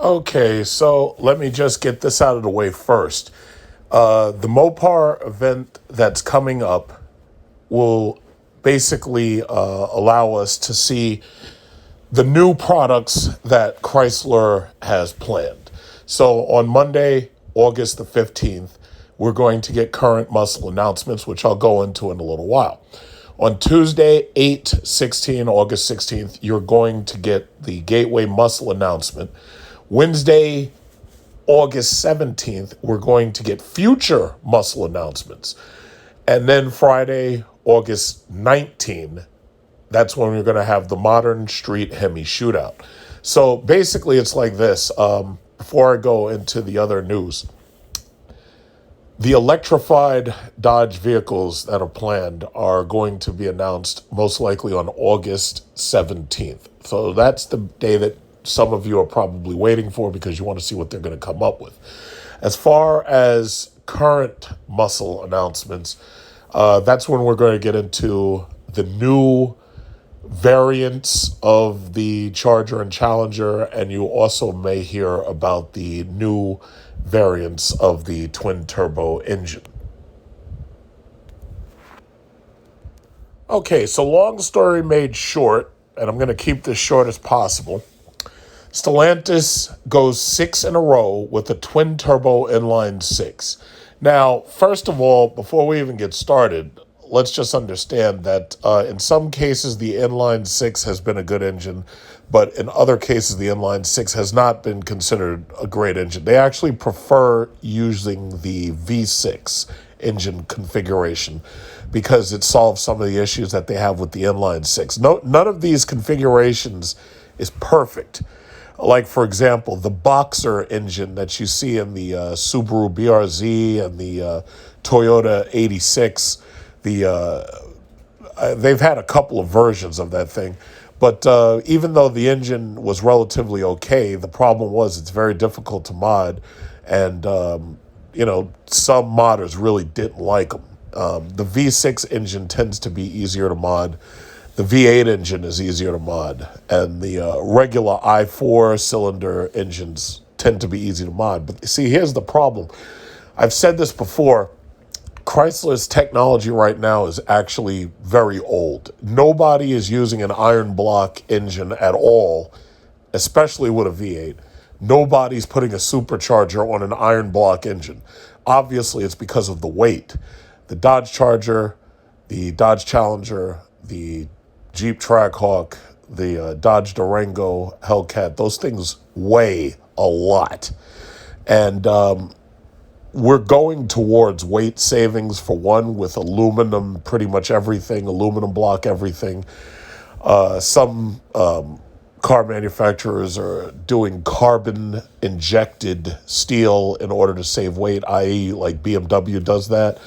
Okay, so let me just get this out of the way first. The Mopar event that's coming up will basically allow us to see the new products that Chrysler has planned. So on Monday, August the 15th, we're going to get current muscle announcements, which I'll go into in a little while. On Tuesday, 8/16, August 16th, you're going to get the Gateway muscle announcement. Wednesday, August 17th, we're going to get future muscle announcements. And then Friday, August 19th, that's when we're going to have the Modern Street Hemi Shootout. So basically, it's like this. Before I go into the other news, the electrified Dodge vehicles that are planned are going to be announced most likely on August 17th. So that's the day that some of you are probably waiting for because you want to see what they're going to come up with. As far as current muscle announcements, that's when we're going to get into the new variants of the Charger and Challenger, and you also may hear about the new variants of the twin-turbo engine. Okay, so long story made short, and I'm going to keep this short as possible. Stellantis goes 6 in a row with a twin-turbo inline 6. Now, first of all, before we even get started, let's just understand that in some cases the inline 6 has been a good engine, but in other cases the inline 6 has not been considered a great engine. They actually prefer using the V6 engine configuration because it solves some of the issues that they have with the inline 6. None of these configurations is perfect. Like, for example, the Boxer engine that you see in the Subaru BRZ and the Toyota 86, they've had a couple of versions of that thing. But even though the engine was relatively okay, the problem was it's very difficult to mod. And, some modders really didn't like them. The V6 engine tends to be easier to mod. The V8 engine is easier to mod, and the regular i4 cylinder engines tend to be easy to mod. But see, here's the problem. I've said this before. Chrysler's technology right now is actually very old. Nobody is using an iron block engine at all, especially with a V8. Nobody's putting a supercharger on an iron block engine. Obviously, it's because of the weight. The Dodge Charger, the Dodge Challenger, the Jeep Trackhawk, the Dodge Durango Hellcat, those things weigh a lot. And we're going towards weight savings, for one, with aluminum, pretty much everything, aluminum block everything. Some car manufacturers are doing carbon-injected steel in order to save weight, i.e. like BMW does that.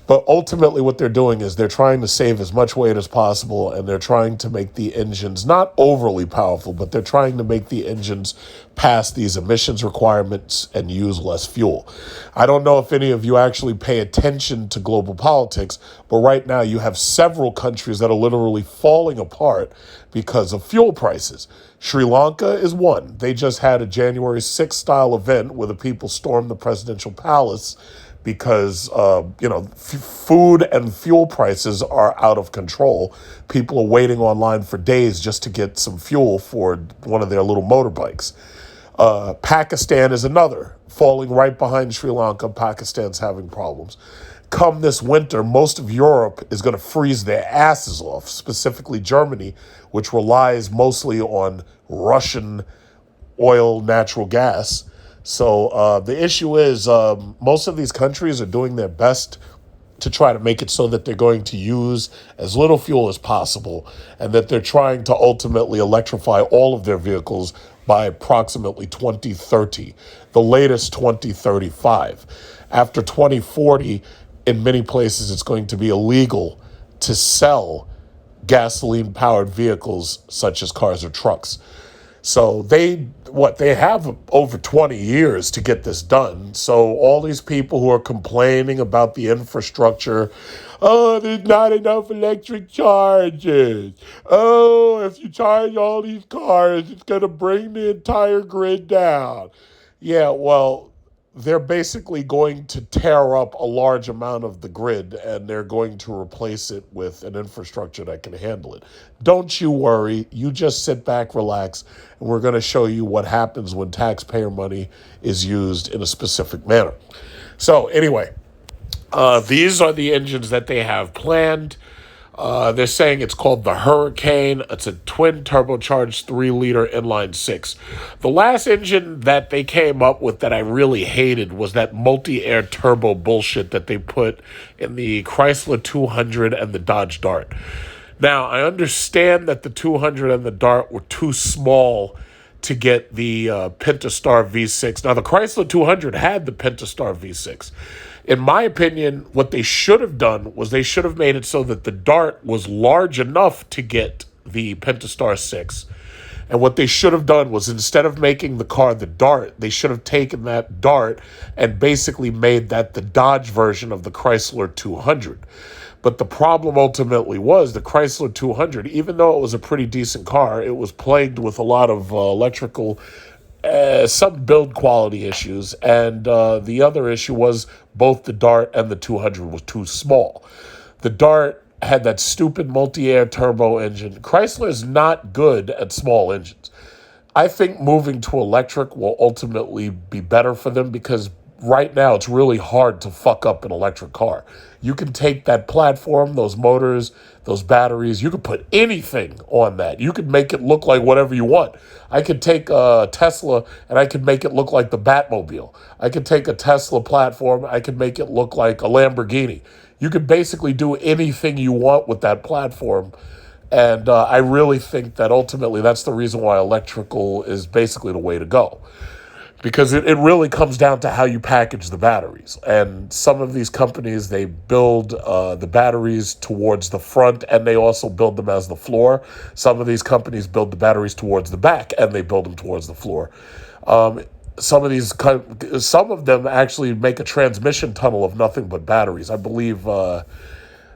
But ultimately what they're doing is they're trying to save as much weight as possible, and they're trying to make the engines not overly powerful, but they're trying to make the engines pass these emissions requirements and use less fuel. I don't know if any of you actually pay attention to global politics, but right now you have several countries that are literally falling apart because of fuel prices. Sri Lanka is one. They just had a January 6th style event where the people stormed the presidential palace because, food and fuel prices are out of control. People are waiting online for days just to get some fuel for one of their little motorbikes. Pakistan is another, falling right behind Sri Lanka. Pakistan's having problems. Come this winter, most of Europe is going to freeze their asses off, specifically Germany, which relies mostly on Russian oil, natural gas. So the issue is most of these countries are doing their best to try to make it so that they're going to use as little fuel as possible, and that they're trying to ultimately electrify all of their vehicles by approximately 2030, the latest 2035. After 2040, in many places, it's going to be illegal to sell gasoline-powered vehicles such as cars or trucks. So they have over 20 years to get this done. So all these people who are complaining about the infrastructure, Oh, there's not enough electric charges. Oh, if you charge all these cars, it's going to bring the entire grid down. Yeah, well, they're basically going to tear up a large amount of the grid and they're going to replace it with an infrastructure that can handle it. Don't you worry. You just sit back, relax, and we're going to show you what happens when taxpayer money is used in a specific manner. So, anyway, these are the engines that they have planned. They're saying it's called the Hurricane. It's a twin turbocharged 3-liter inline six. The last engine that they came up with that I really hated was that multi-air turbo bullshit that they put in the Chrysler 200 and the Dodge Dart. Now, I understand that the 200 and the Dart were too small to get the Pentastar V6. Now, the Chrysler 200 had the Pentastar V6. In my opinion, what they should have done was they should have made it so that the Dart was large enough to get the Pentastar 6. And what they should have done was instead of making the car the Dart, they should have taken that Dart and basically made that the Dodge version of the Chrysler 200. But the problem ultimately was the Chrysler 200, even though it was a pretty decent car, it was plagued with a lot of electrical, some build quality issues. And the other issue was both the Dart and the 200 was too small. The Dart had that stupid multi-air turbo engine. Chrysler is not good at small engines. I think moving to electric will ultimately be better for them because right now it's really hard to fuck up an electric car. You can take that platform, those motors, those batteries, you can put anything on that. You can make it look like whatever you want. I could take a Tesla and I could make it look like the Batmobile. I could take a Tesla platform, I could make it look like a Lamborghini. You could basically do anything you want with that platform. And I really think that ultimately that's the reason why electrical is basically the way to go. Because it really comes down to how you package the batteries. And some of these companies, they build the batteries towards the front and they also build them as the floor. Some of these companies build the batteries towards the back and they build them towards the floor. Some of them actually make a transmission tunnel of nothing but batteries. I believe the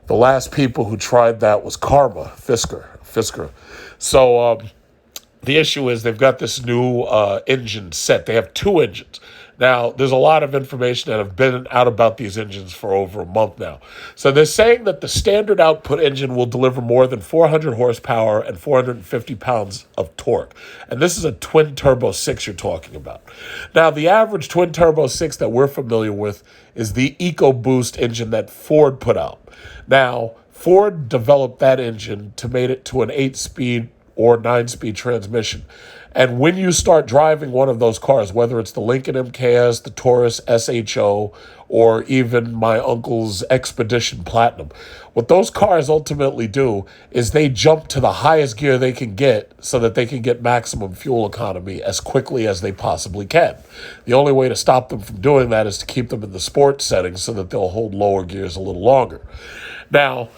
last people who tried that was Fisker. So the issue is they've got this new engine set. They have 2 engines. Now, there's a lot of information that have been out about these engines for over a month now. So they're saying that the standard output engine will deliver more than 400 horsepower and 450 pounds of torque. And this is a twin turbo 6 you're talking about. Now, the average twin turbo 6 that we're familiar with is the EcoBoost engine that Ford put out. Now, Ford developed that engine to make it to an 8-speed or 9-speed transmission. And when you start driving one of those cars, whether it's the Lincoln MKS, the Taurus SHO, or even my uncle's Expedition Platinum, what those cars ultimately do is they jump to the highest gear they can get so that they can get maximum fuel economy as quickly as they possibly can. The only way to stop them from doing that is to keep them in the sports setting so that they'll hold lower gears a little longer. Now,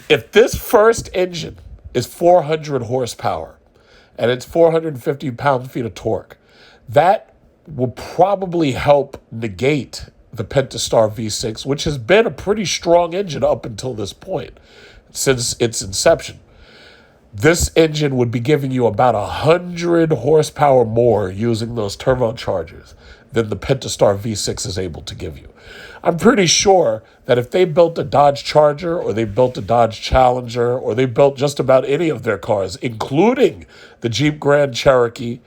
if this first engine is 400 horsepower and it's 450 pound-feet of torque, that will probably help negate the Pentastar V6, which has been a pretty strong engine up until this point, since its inception. This engine would be giving you about 100 horsepower more using those turbochargers than the Pentastar V6 is able to give you. I'm pretty sure that if they built a Dodge Charger or they built a Dodge Challenger or they built just about any of their cars, including the Jeep Grand Cherokee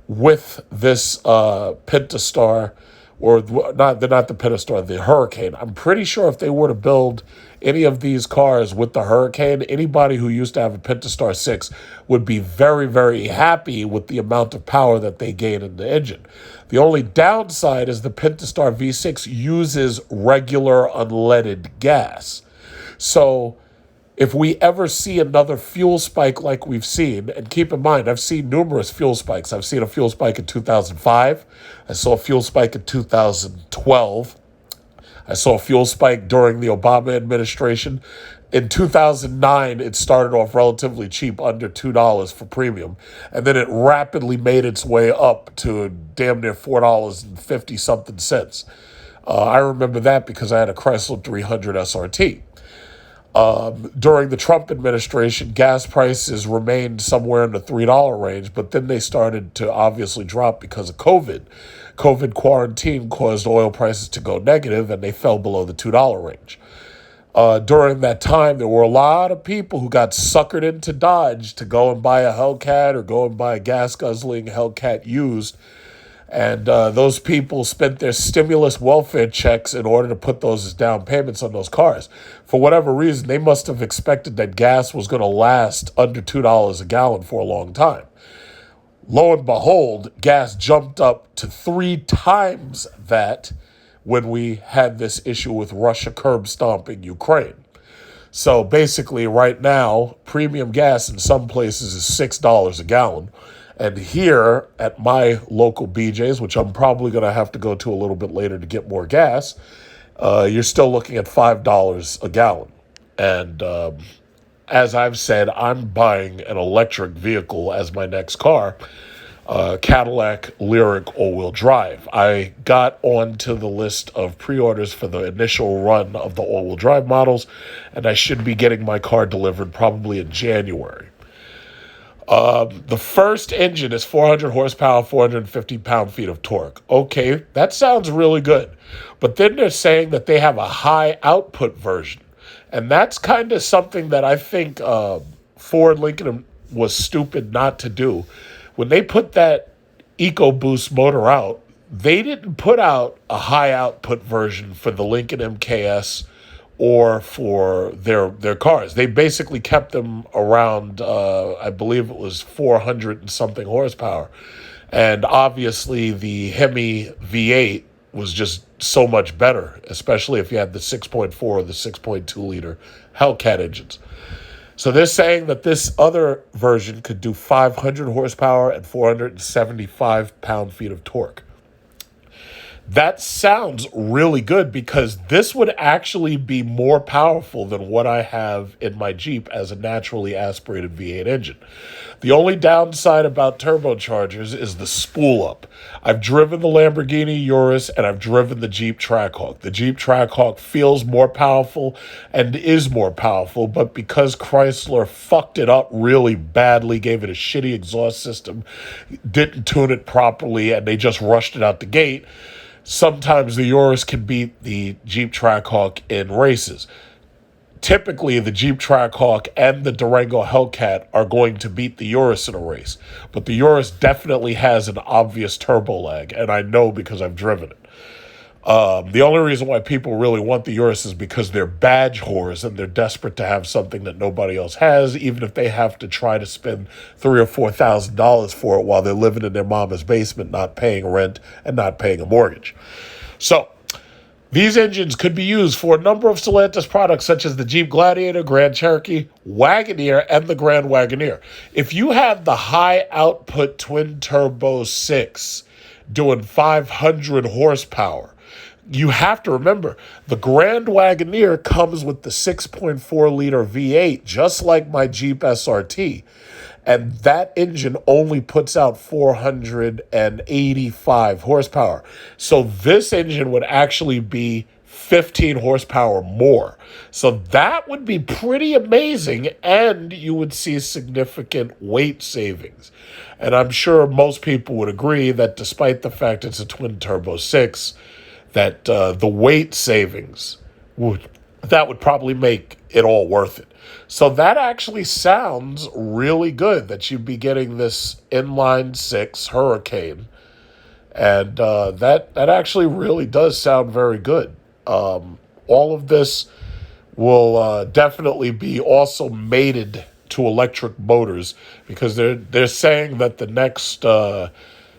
with this Pentastar, or not the Pentastar, the Hurricane. I'm pretty sure if they were to build any of these cars with the Hurricane, anybody who used to have a Pentastar 6 would be very, very happy with the amount of power that they gain in the engine. The only downside is the Pentastar V6 uses regular unleaded gas. So if we ever see another fuel spike like we've seen, and keep in mind, I've seen numerous fuel spikes. I've seen a fuel spike in 2005. I saw a fuel spike in 2012. I saw a fuel spike during the Obama administration. In 2009, it started off relatively cheap, under $2 for premium. And then it rapidly made its way up to damn near $4.50-something cents. I remember that because I had a Chrysler 300 SRT. During the Trump administration, gas prices remained somewhere in the $3 range, but then they started to obviously drop because of COVID. COVID quarantine caused oil prices to go negative, and they fell below the $2 range. During that time, there were a lot of people who got suckered into Dodge to go and buy a Hellcat or go and buy a gas-guzzling Hellcat used. And those people spent their stimulus welfare checks in order to put those as down payments on those cars. For whatever reason, they must have expected that gas was going to last under $2 a gallon for a long time. Lo and behold, gas jumped up to 3 times that when we had this issue with Russia curb stomping Ukraine. So basically right now, premium gas in some places is $6 a gallon. And here at my local BJ's, which I'm probably going to have to go to a little bit later to get more gas, you're still looking at $5 a gallon. And as I've said, I'm buying an electric vehicle as my next car. Cadillac Lyriq all-wheel drive. I got onto the list of pre-orders for the initial run of the all-wheel drive models, and I should be getting my car delivered probably in January. The first engine is 400 horsepower, 450 pound-feet of torque. Okay, that sounds really good. But then they're saying that they have a high-output version, and that's kind of something that I think Ford Lincoln was stupid not to do. When they put that EcoBoost motor out, they didn't put out a high-output version for the Lincoln MKS or for their cars. They basically kept them around, I believe it was 400 and something horsepower. And obviously the Hemi V8 was just so much better, especially if you had the 6.4 or the 6.2 liter Hellcat engines. So they're saying that this other version could do 500 horsepower and 475 pound-feet of torque. That sounds really good because this would actually be more powerful than what I have in my Jeep as a naturally aspirated V8 engine. The only downside about turbochargers is the spool up. I've driven the Lamborghini Urus and I've driven the Jeep Trackhawk. The Jeep Trackhawk feels more powerful and is more powerful, but because Chrysler fucked it up really badly, gave it a shitty exhaust system, didn't tune it properly, and they just rushed it out the gate, sometimes the Urus can beat the Jeep Trackhawk in races. Typically, the Jeep Trackhawk and the Durango Hellcat are going to beat the Urus in a race. But the Urus definitely has an obvious turbo lag, and I know because I've driven it. The only reason why people really want the Urus is because they're badge whores and they're desperate to have something that nobody else has, even if they have to try to spend $3,000 or $4,000 for it while they're living in their mama's basement, not paying rent and not paying a mortgage. So these engines could be used for a number of Stellantis products such as the Jeep Gladiator, Grand Cherokee, Wagoneer, and the Grand Wagoneer. If you have the high-output twin-turbo 6 doing 500 horsepower, you have to remember, the Grand Wagoneer comes with the 6.4-liter V8, just like my Jeep SRT. And that engine only puts out 485 horsepower. So this engine would actually be 15 horsepower more. So that would be pretty amazing, and you would see significant weight savings. And I'm sure most people would agree that despite the fact it's a twin-turbo 6, that the weight savings would probably make it all worth it. So that actually sounds really good, that you'd be getting this inline 6 Hurricane. And that actually really does sound very good. All of this will definitely be also mated to electric motors, because they're saying that the next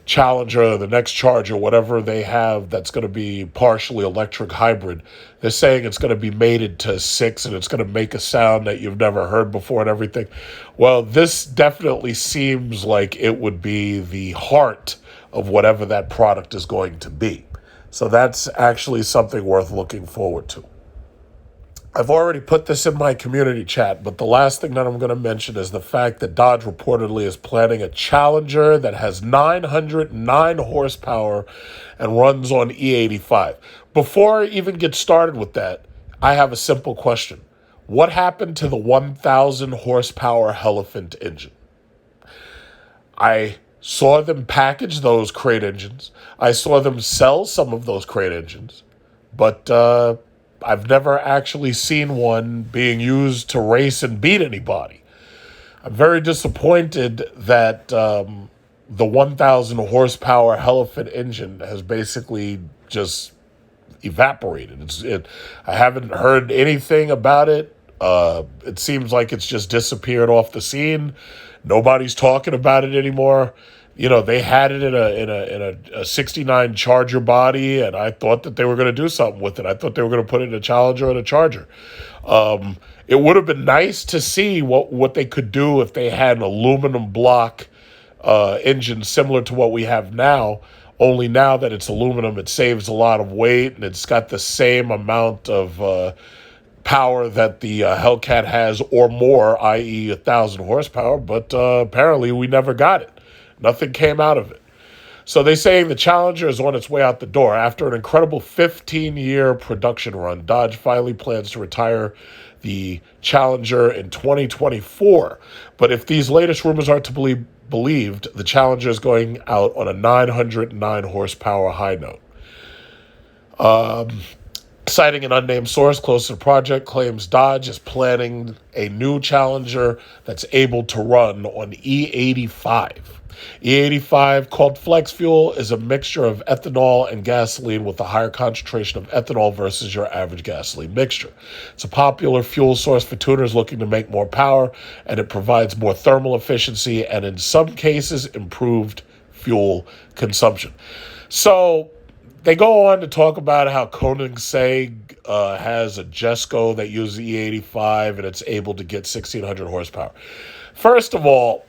Challenger, the next Charger, whatever they have that's going to be partially electric hybrid, they're saying it's going to be mated to 6 and it's going to make a sound that you've never heard before and everything. Well, this definitely seems like it would be the heart of whatever that product is going to be. So that's actually something worth looking forward to. I've already put this in my community chat, but the last thing that I'm going to mention is the fact that Dodge reportedly is planning a Challenger that has 909 horsepower and runs on E85. Before I even get started with that, I have a simple question. What happened to the 1,000 horsepower Elephant engine? I saw them package those crate engines. I saw them sell some of those crate engines, but I've never actually seen one being used to race and beat anybody. I'm very disappointed that the 1,000 horsepower Elephant engine has basically just evaporated. I haven't heard anything about it. It seems like it's just disappeared off the scene. Nobody's talking about it anymore. You know, they had it in a 69 Charger body, and I thought that they were going to do something with it. I thought they were going to put it in a Challenger and a Charger. It would have been nice to see what they could do if they had an aluminum block engine similar to what we have now. Only now that it's aluminum, it saves a lot of weight, and it's got the same amount of power that the Hellcat has or more, i.e. 1,000 horsepower, but apparently we never got it. Nothing came out of it. So they're saying the Challenger is on its way out the door. After an incredible 15-year production run, Dodge finally plans to retire the Challenger in 2024. But if these latest rumors are to be believed, the Challenger is going out on a 909 horsepower high note. Citing an unnamed source close to the project, claims Dodge is planning a new Challenger that's able to run on E85. E85, called flex fuel, is a mixture of ethanol and gasoline with a higher concentration of ethanol versus your average gasoline mixture. It's a popular fuel source for tuners looking to make more power, and it provides more thermal efficiency and, in some cases, improved fuel consumption. So they go on to talk about how Koenigsegg has a Jesko that uses E85 and it's able to get 1,600 horsepower. First of all,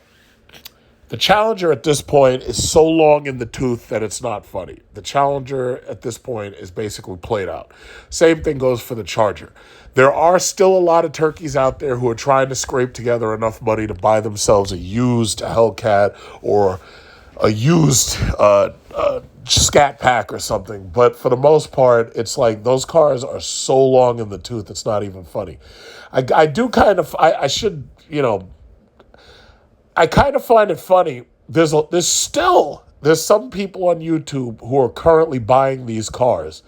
the Challenger at this point is so long in the tooth that it's not funny. The Challenger at this point is basically played out. Same thing goes for the Charger. There are still a lot of turkeys out there who are trying to scrape together enough money to buy themselves a used Hellcat or a used Scat Pack or something. But for the most part, it's like those cars are so long in the tooth, it's not even funny. I kind of find it funny. There's some people on YouTube who are currently buying these cars,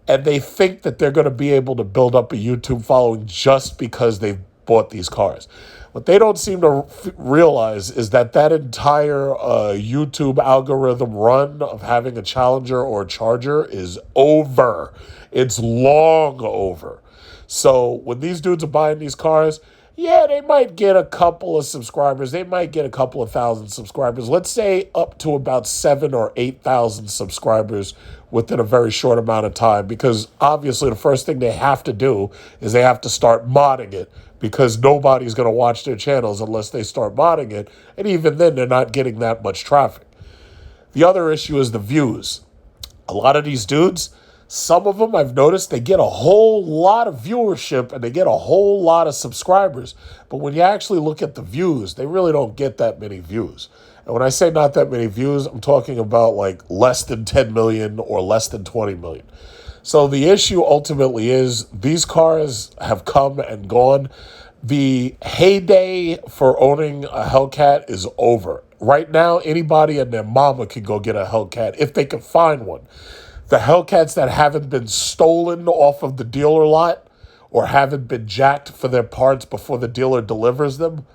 and they think that they're going to be able to build up a YouTube following just because they've bought these cars. What they don't seem to realize is that entire YouTube algorithm run of having a Challenger or a Charger is over. It's long over. So when these dudes are buying these cars, yeah, they might get a couple of subscribers. They might get a couple of thousand subscribers. Let's say up to about 7,000 or 8,000 subscribers within a very short amount of time. Because obviously the first thing they have to do is they have to start modding it, because nobody's going to watch their channels unless they start modding it. And even then, they're not getting that much traffic. The other issue is the views. A lot of these dudes, some of them I've noticed, they get a whole lot of viewership and they get a whole lot of subscribers. But when you actually look at the views, they really don't get that many views. And when I say not that many views, I'm talking about like less than 10 million or less than 20 million. So the issue ultimately is these cars have come and gone. The heyday for owning a Hellcat is over. Right now, anybody and their mama can go get a Hellcat if they can find one. The Hellcats that haven't been stolen off of the dealer lot or haven't been jacked for their parts before the dealer delivers them,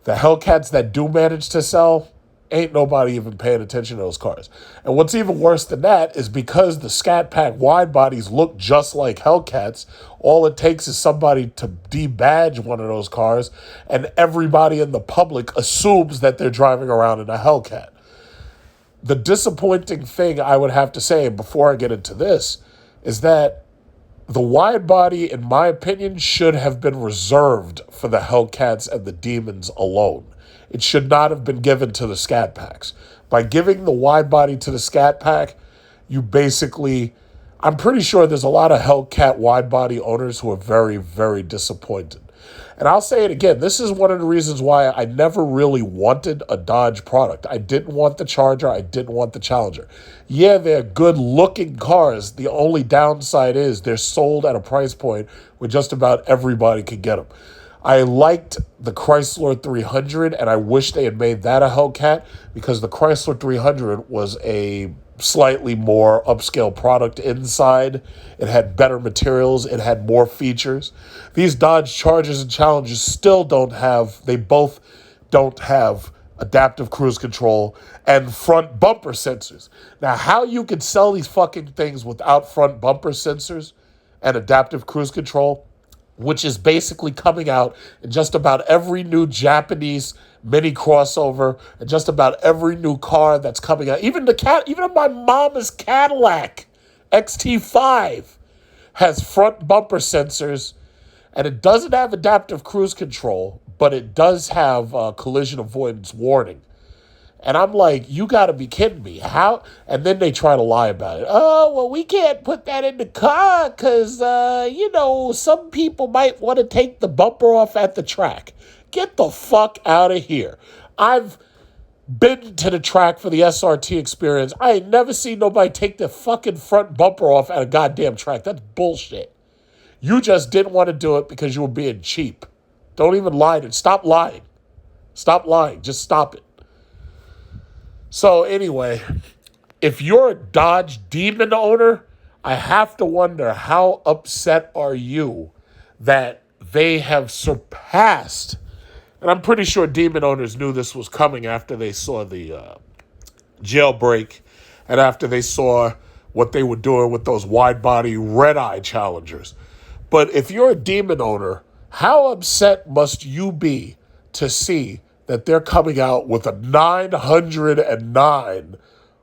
the Hellcats that do manage to sell, ain't nobody even paying attention to those cars. And what's even worse than that is because the Scat Pack wide bodies look just like Hellcats, all it takes is somebody to debadge one of those cars and everybody in the public assumes that they're driving around in a Hellcat. The disappointing thing I would have to say before I get into this is that the wide body, in my opinion, should have been reserved for the Hellcats and the Demons alone. It should not have been given to the Scat Packs. By giving the wide body to the Scat Pack, you basically, I'm pretty sure there's a lot of Hellcat wide body owners who are very, very disappointed. And I'll say it again, this is one of the reasons why I never really wanted a Dodge product. I didn't want the Charger. I didn't want the Challenger. Yeah, they're good-looking cars. The only downside is they're sold at a price point where just about everybody can get them. I liked the Chrysler 300, and I wish they had made that a Hellcat, because the Chrysler 300 was a slightly more upscale product inside. It had better materials. It had more features. These Dodge Chargers and Challengers still they both don't have adaptive cruise control and front bumper sensors. Now, how you can sell these fucking things without front bumper sensors and adaptive cruise control, which is basically coming out in just about every new Japanese mini crossover and just about every new car that's coming out. Even my mama's Cadillac XT5 has front bumper sensors, and it doesn't have adaptive cruise control, but it does have collision avoidance warning. And I'm like, you got to be kidding me. How? And then they try to lie about it. Oh, well, we can't put that in the car because, some people might want to take the bumper off at the track. Get the fuck out of here. I've been to the track for the SRT experience. I ain't never seen nobody take the fucking front bumper off at a goddamn track. That's bullshit. You just didn't want to do it because you were being cheap. Don't even lie. Stop lying. Stop lying. Just stop it. So anyway, if you're a Dodge Demon owner, I have to wonder, how upset are you that they have surpassed, and I'm pretty sure Demon owners knew this was coming after they saw the Jailbreak and after they saw what they were doing with those wide-body Redeye Challengers. But if you're a Demon owner, how upset must you be to see that they're coming out with a 909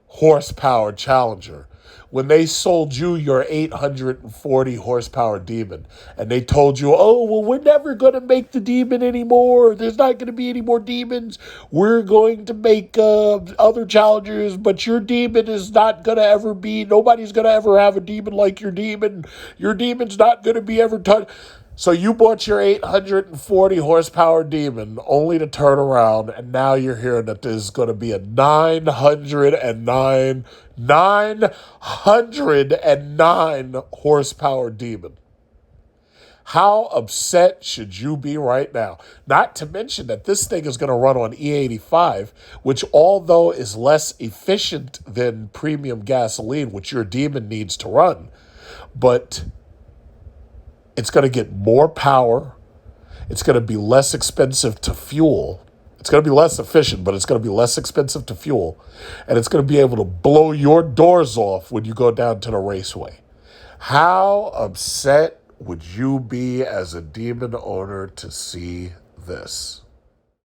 horsepower Challenger when they sold you your 840 horsepower Demon, and they told you, oh, well, we're never going to make the Demon anymore. There's not going to be any more Demons. We're going to make other Challengers, but your Demon is not going to ever be, nobody's going to ever have a Demon like your Demon. Your Demon's not going to be ever touched. So you bought your 840 horsepower Demon only to turn around, and now you're hearing that there's going to be a 909 horsepower Demon. How upset should you be right now? Not to mention that this thing is going to run on E85, which, although is less efficient than premium gasoline, which your Demon needs to run, but it's going to get more power. It's going to be less expensive to fuel. It's going to be less efficient, but it's going to be less expensive to fuel. And it's going to be able to blow your doors off when you go down to the raceway. How upset would you be as a Demon owner to see this?